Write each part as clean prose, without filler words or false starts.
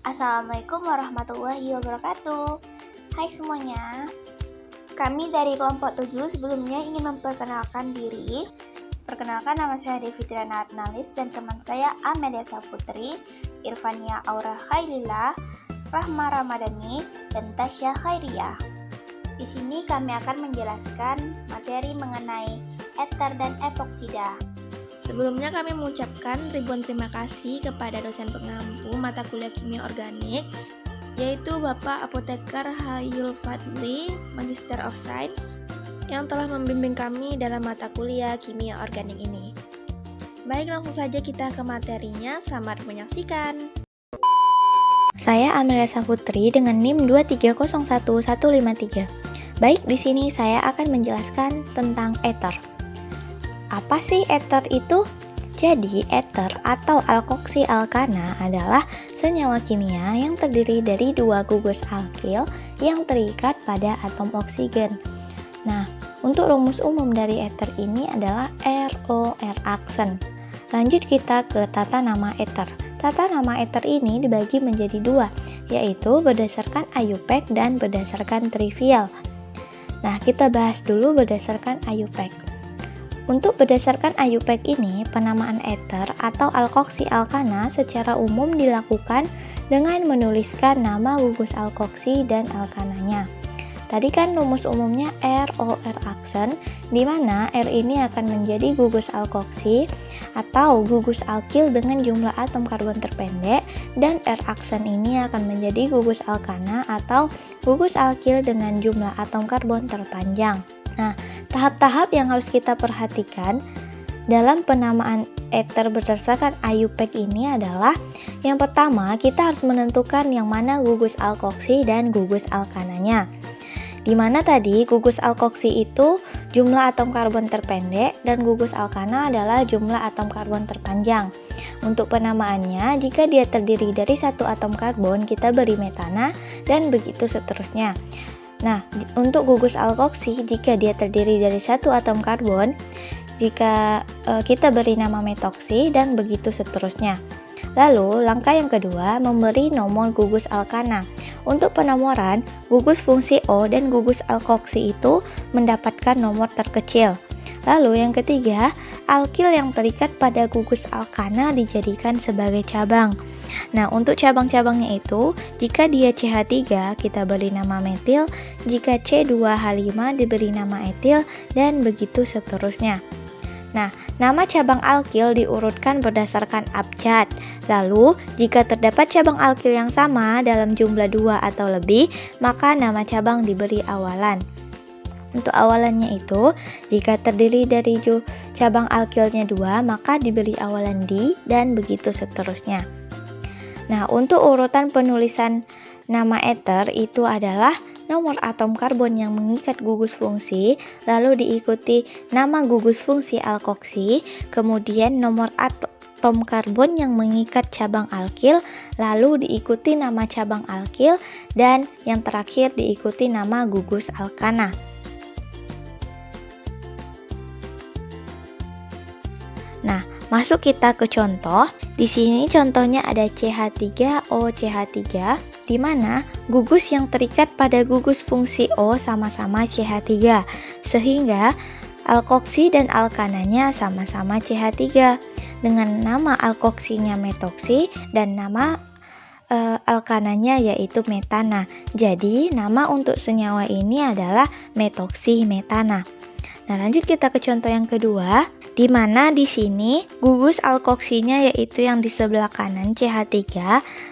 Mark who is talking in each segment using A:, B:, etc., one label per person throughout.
A: Assalamualaikum warahmatullahi wabarakatuh. Hai semuanya, kami dari kelompok 7 sebelumnya ingin memperkenalkan diri. Perkenalkan, nama saya Devi Triana Atnalis dan teman saya Amelia Saputri, Irfania Aura Khailillah, Rahma Ramadhani, dan Tasya Khairiyah. Di sini kami akan menjelaskan materi mengenai ether dan epoksida. Sebelumnya kami mengucapkan ribuan terima kasih kepada dosen pengampu mata kuliah kimia organik, yaitu Bapak Apoteker Hayul Fadli, Magister of Science, yang telah membimbing kami dalam mata kuliah kimia organik ini. Baik, langsung saja kita ke materinya. Selamat menyaksikan.
B: Saya Amelia Saputri dengan NIM 2301153. Baik, di sini saya akan menjelaskan tentang ether. Apa sih ether itu? Jadi, ether atau alkoksi alkana adalah senyawa kimia yang terdiri dari dua gugus alkil yang terikat pada atom oksigen. Nah, untuk rumus umum dari ether ini adalah ROR aksen. Lanjut kita ke tata nama ether. Tata nama ether ini dibagi menjadi dua, yaitu berdasarkan IUPAC dan berdasarkan trivial. Nah, kita bahas dulu berdasarkan IUPAC. Untuk berdasarkan IUPAC ini, penamaan ether atau alkoksi alkana secara umum dilakukan dengan menuliskan nama gugus alkoksi dan alkananya. Tadi kan rumus umumnya ROR aksen, di mana R ini akan menjadi gugus alkoksi atau gugus alkil dengan jumlah atom karbon terpendek, dan R aksen ini akan menjadi gugus alkana atau gugus alkil dengan jumlah atom karbon terpanjang. Nah, tahap-tahap yang harus kita perhatikan dalam penamaan ether berdasarkan IUPAC ini adalah yang pertama, kita harus menentukan yang mana gugus alkoksi dan gugus alkananya. Di mana tadi gugus alkoksi itu jumlah atom karbon terpendek dan gugus alkana adalah jumlah atom karbon terpanjang. Untuk penamaannya, jika dia terdiri dari satu atom karbon, kita beri metana dan begitu seterusnya. Nah, untuk gugus alkoksi, jika dia terdiri dari satu atom karbon, kita beri nama metoksi dan begitu seterusnya. Lalu, langkah yang kedua, memberi nomor gugus alkana. Untuk penomoran, gugus fungsi O dan gugus alkoksi itu mendapatkan nomor terkecil. Lalu yang ketiga, alkil yang terikat pada gugus alkana dijadikan sebagai cabang. Nah, untuk cabang-cabangnya itu, jika dia CH3, kita beri nama metil, jika C2H5 diberi nama etil, dan begitu seterusnya. Nah, nama cabang alkil diurutkan berdasarkan abjad. Lalu, jika terdapat cabang alkil yang sama dalam jumlah 2 atau lebih, maka nama cabang diberi awalan. Untuk awalannya itu, jika terdiri dari cabang alkilnya 2, maka diberi awalan di, dan begitu seterusnya. Nah, untuk urutan penulisan nama ether itu adalah nomor atom karbon yang mengikat gugus fungsi, lalu diikuti nama gugus fungsi alkoksi, kemudian nomor atom karbon yang mengikat cabang alkil, lalu diikuti nama cabang alkil, dan yang terakhir diikuti nama gugus alkana. Nah, masuk kita ke contoh. Di sini contohnya ada CH3OCH3, di mana gugus yang terikat pada gugus fungsi O sama-sama CH3, sehingga alkoksi dan alkananya sama-sama CH3, dengan nama alkoksinya metoksi dan nama alkananya yaitu metana. Jadi, nama untuk senyawa ini adalah metoksi metana. Nah, lanjut kita ke contoh yang kedua, di mana di sini gugus alkoksinya yaitu yang di sebelah kanan CH3,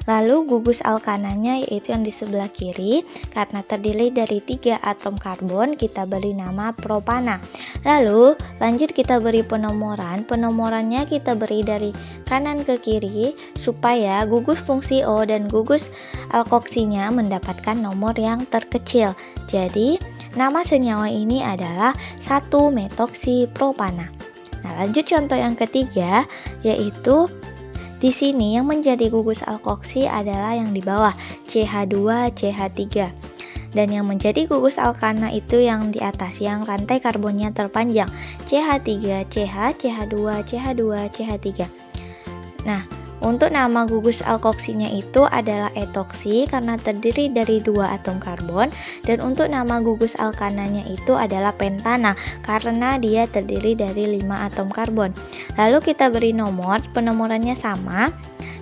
B: lalu gugus alkananya yaitu yang di sebelah kiri. Karena terdiri dari 3 atom karbon, kita beri nama propana. Lalu, lanjut kita beri penomoran. Penomorannya kita beri dari kanan ke kiri supaya gugus fungsi O dan gugus alkoksinya mendapatkan nomor yang terkecil. Jadi, nama senyawa ini adalah 1-metoksipropana. Nah, lanjut contoh yang ketiga, yaitu di sini yang menjadi gugus alkoksi adalah yang di bawah, CH2CH3. Dan yang menjadi gugus alkana itu yang di atas, yang rantai karbonnya terpanjang, CH3CH, CH2, CH2, CH3. Nah, Untuk nama gugus alkoksinya itu adalah etoksi karena terdiri dari 2 atom karbon, dan untuk nama gugus alkananya itu adalah pentana karena dia terdiri dari 5 atom karbon. Lalu kita beri nomor, penomorannya sama.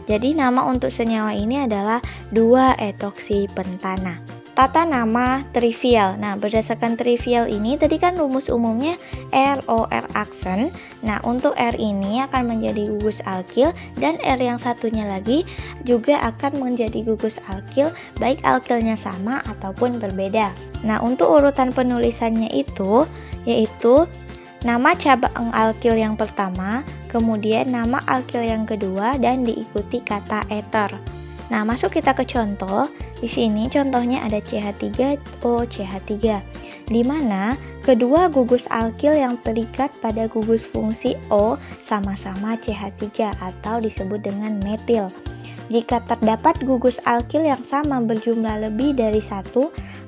B: Jadi nama untuk senyawa ini adalah 2 etoksi pentana. Tata nama trivial. Nah, berdasarkan trivial ini tadi kan rumus umumnya ROR aksen. Nah, untuk R ini akan menjadi gugus alkil dan R yang satunya lagi juga akan menjadi gugus alkil baik alkilnya sama ataupun berbeda. Nah, untuk urutan penulisannya itu yaitu nama cabang alkil yang pertama, kemudian nama alkil yang kedua dan diikuti kata eter. Nah, masuk kita ke contoh. Di sini contohnya ada CH3OCH3, di mana kedua gugus alkil yang terikat pada gugus fungsi O sama-sama CH3 atau disebut dengan metil. Jika terdapat gugus alkil yang sama berjumlah lebih dari 1,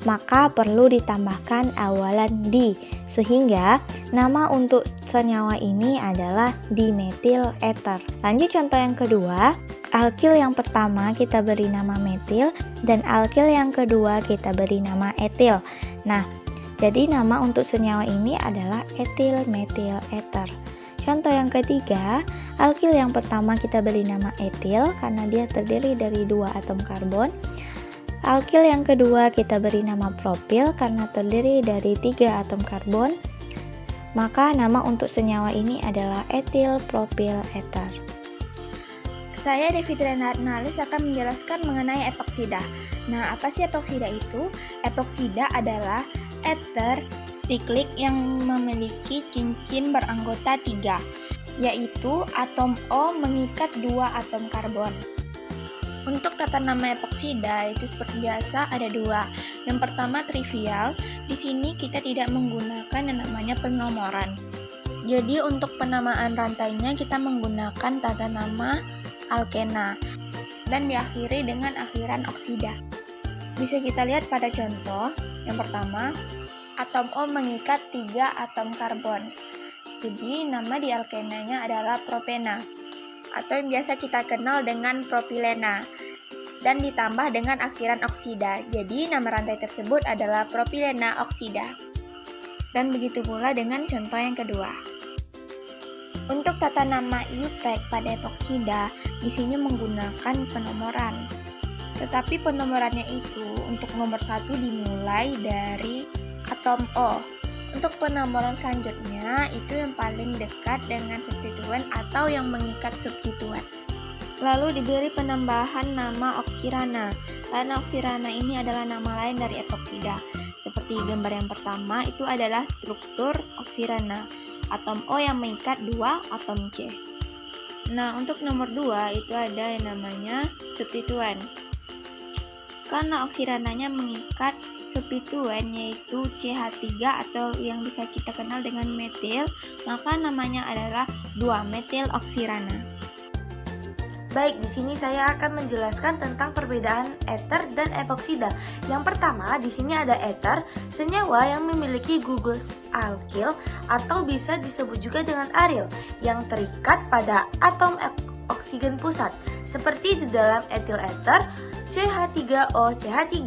B: maka perlu ditambahkan awalan di, sehingga nama untuk senyawa ini adalah dimetil ether. Lanjut contoh yang kedua. Alkil yang pertama kita beri nama metil dan alkil yang kedua kita beri nama etil. Nah, jadi nama untuk senyawa ini adalah etil metil ether. Contoh yang ketiga, alkil yang pertama kita beri nama etil karena dia terdiri dari 2 atom karbon. Alkil yang kedua kita beri nama propil karena terdiri dari 3 atom karbon. Maka nama untuk senyawa ini adalah etil propil ether.
A: Saya Devi Trianalis akan menjelaskan mengenai epoksida. Nah, apa sih epoksida itu? Epoksida adalah ether siklik yang memiliki cincin beranggota 3, yaitu atom O mengikat 2 atom karbon. Untuk tata nama epoksida itu seperti biasa ada 2. Yang pertama trivial. Di sini kita tidak menggunakan yang namanya penomoran. Jadi untuk penamaan rantainya kita menggunakan tata nama alkena dan diakhiri dengan akhiran oksida. Bisa kita lihat pada contoh. Yang pertama, atom O mengikat 3 atom karbon. Jadi nama di alkenanya adalah propena atau yang biasa kita kenal dengan propilena dan ditambah dengan akhiran oksida. Jadi nama rantai tersebut adalah propilena oksida. Dan begitu pula dengan contoh yang kedua. Untuk tata nama IUPAC pada epoksida, di sini menggunakan penomoran. Tetapi penomorannya itu untuk nomor 1 dimulai dari atom O. Untuk penomoran selanjutnya itu yang paling dekat dengan substituen atau yang mengikat substituen. Lalu diberi penambahan nama oksirana, karena oksirana ini adalah nama lain dari epoksida. Seperti gambar yang pertama itu adalah struktur oksirana. Atom O yang mengikat 2 atom C. Nah, untuk nomor 2 itu ada yang namanya substituen. Karena oksirananya mengikat substituen yaitu CH3 atau yang bisa kita kenal dengan metil, maka namanya adalah 2-metil oksirana.
B: Baik, di sini saya akan menjelaskan tentang perbedaan ether dan epoksida. Yang pertama, di sini ada ether, senyawa yang memiliki gugus alkil atau bisa disebut juga dengan aril yang terikat pada atom oksigen pusat, seperti di dalam etil ether CH3OCH3.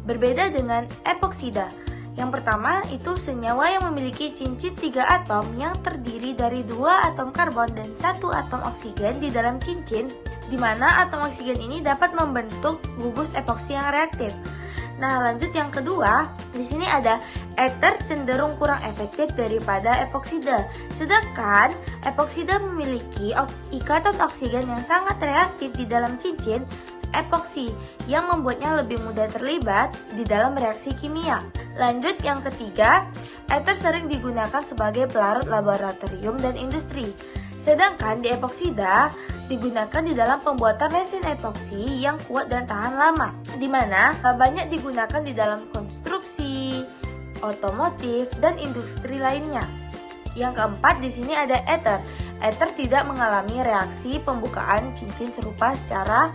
B: Berbeda dengan epoksida. Yang pertama itu senyawa yang memiliki cincin 3 atom yang terdiri dari 2 atom karbon dan 1 atom oksigen di dalam cincin, di mana atom oksigen ini dapat membentuk gugus epoksi yang reaktif. Nah, lanjut yang kedua, di sini ada ether cenderung kurang efektif daripada epoksida. Sedangkan epoksida memiliki ikatan oksigen yang sangat reaktif di dalam cincin epoksi yang membuatnya lebih mudah terlibat di dalam reaksi kimia. Lanjut yang ketiga, ether sering digunakan sebagai pelarut laboratorium dan industri. Sedangkan di epoksida digunakan di dalam pembuatan resin epoksi yang kuat dan tahan lama, di mana banyak digunakan di dalam konstruksi, otomotif, dan industri lainnya. Yang keempat, di sini ada ether. Ether tidak mengalami reaksi pembukaan cincin serupa secara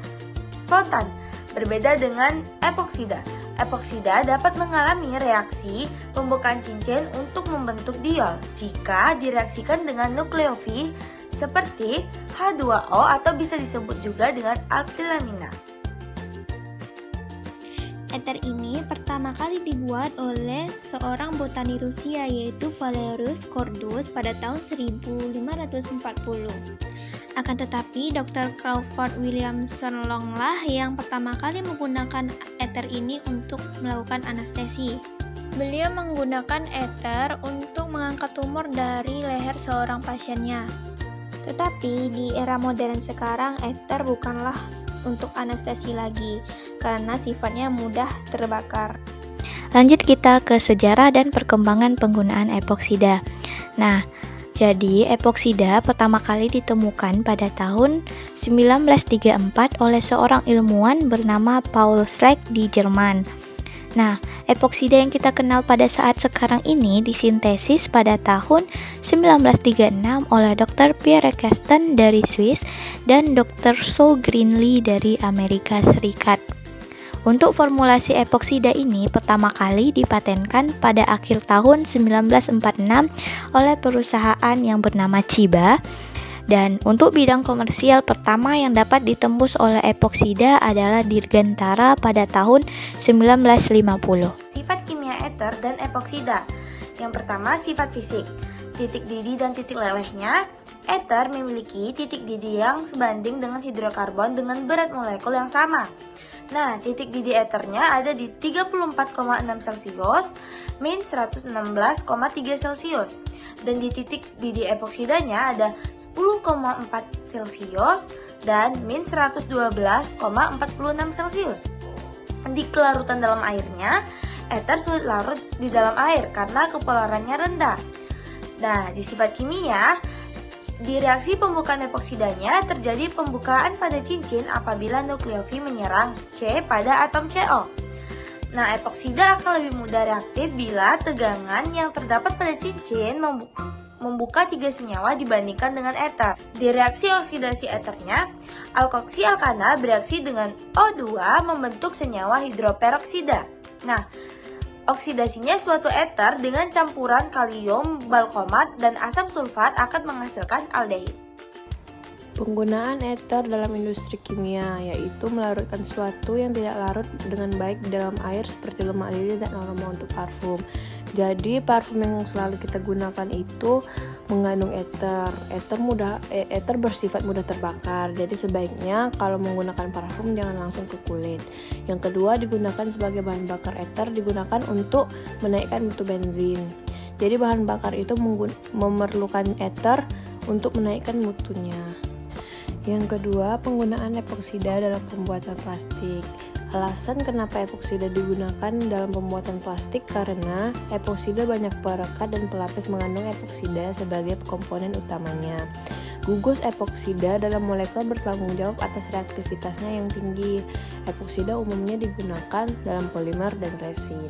B: spontan, berbeda dengan epoksida. Epoksida dapat mengalami reaksi pembukaan cincin untuk membentuk diol jika direaksikan dengan nukleofil
A: seperti H2O atau bisa disebut juga dengan alkylamina. Eter ini pertama kali dibuat oleh seorang botani Rusia yaitu Valerius Cordus pada tahun 1540. Akan tetapi Dr. Crawford Williamson Long lah yang pertama kali menggunakan eter ini untuk melakukan anestesi. Beliau menggunakan eter untuk mengangkat tumor dari leher seorang pasiennya. Tetapi di era modern sekarang eter bukanlah untuk anestesi lagi karena sifatnya mudah terbakar.
B: Lanjut kita ke sejarah dan perkembangan penggunaan epoksida. Nah, jadi epoksida pertama kali ditemukan pada tahun 1934 oleh seorang ilmuwan bernama Paul Schleck di Jerman. Nah, epoksida yang kita kenal pada saat sekarang ini disintesis pada tahun 1936 oleh Dr. Pierre Castan dari Swiss dan Dr. Saul Greenlee dari Amerika Serikat. Untuk formulasi epoksida ini pertama kali dipatenkan pada akhir tahun 1946 oleh perusahaan yang bernama Chiba. Dan untuk bidang komersial pertama yang dapat ditembus oleh epoksida adalah Dirgantara pada tahun 1950.
A: Sifat kimia eter dan epoksida. Yang pertama, sifat fisik. Titik didih dan titik lelehnya. Eter memiliki titik didih yang sebanding dengan hidrokarbon dengan berat molekul yang sama. Nah, titik didih eternya ada di 34,6 Celcius, min 116,3 Celcius. Dan di titik didih epoksidanya ada 10,4 Celcius dan min 112,46 Celcius. Di kelarutan dalam airnya, eter sulit larut di dalam air karena kepolarannya rendah. Nah, di sifat kimia, di reaksi pembukaan epoksidanya terjadi pembukaan pada cincin apabila nukleofil menyerang C pada atom CO. Nah, epoksida akan lebih mudah reaktif bila tegangan yang terdapat pada cincin membuka 3 senyawa dibandingkan dengan eter. Di reaksi oksidasi eternya, alkoksi alkana bereaksi dengan O2 membentuk senyawa hidroperoksida. Nah, oksidasinya suatu eter dengan campuran kalium balkomat dan asam sulfat akan menghasilkan aldehid.
C: Penggunaan eter dalam industri kimia yaitu melarutkan sesuatu yang tidak larut dengan baik di dalam air seperti lemak lilin dan aroma untuk parfum. Jadi parfum yang selalu kita gunakan itu mengandung eter. Eter bersifat mudah terbakar. Jadi sebaiknya kalau menggunakan parfum jangan langsung ke kulit. Yang kedua, digunakan sebagai bahan bakar eter digunakan untuk menaikkan mutu bensin. Jadi bahan bakar itu memerlukan eter untuk menaikkan mutunya. Yang kedua, penggunaan epoksida dalam pembuatan plastik. Alasan kenapa epoksida digunakan dalam pembuatan plastik karena epoksida banyak perekat dan pelapis mengandung epoksida sebagai komponen utamanya. Gugus epoksida dalam molekul bertanggung jawab atas reaktivitasnya yang tinggi. Epoksida umumnya digunakan dalam polimer dan resin.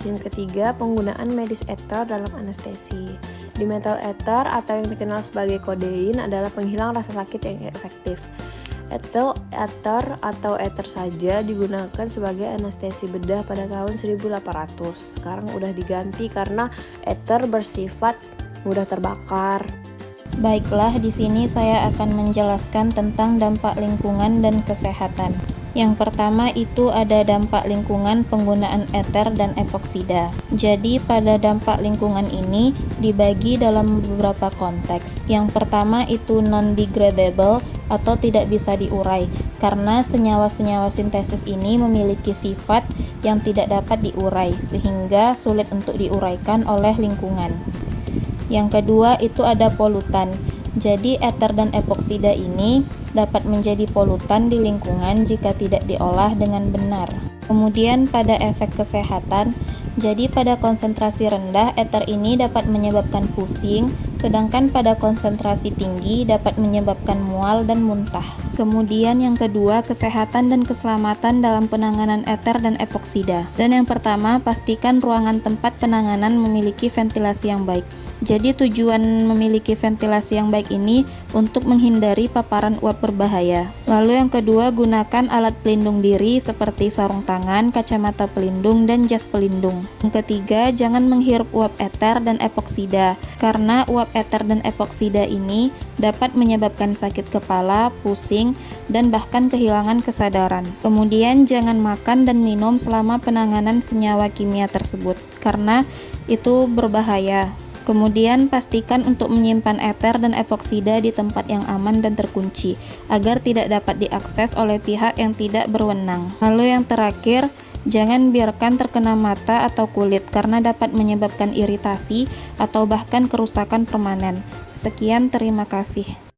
C: Yang ketiga, penggunaan medis eter dalam anestesi. Dimethyl ether atau yang dikenal sebagai kodein adalah penghilang rasa sakit yang efektif. Ethyl ether atau ether saja digunakan sebagai anestesi bedah pada tahun 1800. Sekarang udah diganti karena ether bersifat mudah terbakar.
D: Baiklah, di sini saya akan menjelaskan tentang dampak lingkungan dan kesehatan. Yang pertama itu ada dampak lingkungan penggunaan eter dan epoksida. Jadi pada dampak lingkungan ini dibagi dalam beberapa konteks. Yang pertama itu non-degradable atau tidak bisa diurai karena senyawa-senyawa sintesis ini memiliki sifat yang tidak dapat diurai sehingga sulit untuk diuraikan oleh lingkungan. Yang kedua itu ada polutan. Jadi eter dan epoksida ini dapat menjadi polutan di lingkungan jika tidak diolah dengan benar. Kemudian pada efek kesehatan, jadi pada konsentrasi rendah eter ini dapat menyebabkan pusing, sedangkan pada konsentrasi tinggi dapat menyebabkan mual dan muntah. Kemudian yang kedua, kesehatan dan keselamatan dalam penanganan eter dan epoksida. Dan yang pertama, pastikan ruangan tempat penanganan memiliki ventilasi yang baik. Jadi tujuan memiliki ventilasi yang baik ini untuk menghindari paparan uap berbahaya. Lalu yang kedua, gunakan alat pelindung diri seperti sarung tangan, kacamata pelindung, dan jas pelindung. Yang ketiga, jangan menghirup uap eter dan epoksida, karena uap eter dan epoksida ini dapat menyebabkan sakit kepala, pusing, dan bahkan kehilangan kesadaran. Kemudian jangan makan dan minum selama penanganan senyawa kimia tersebut, karena itu berbahaya. Kemudian pastikan untuk menyimpan eter dan epoksida di tempat yang aman dan terkunci, agar tidak dapat diakses oleh pihak yang tidak berwenang. Lalu yang terakhir, jangan biarkan terkena mata atau kulit karena dapat menyebabkan iritasi atau bahkan kerusakan permanen. Sekian, terima kasih.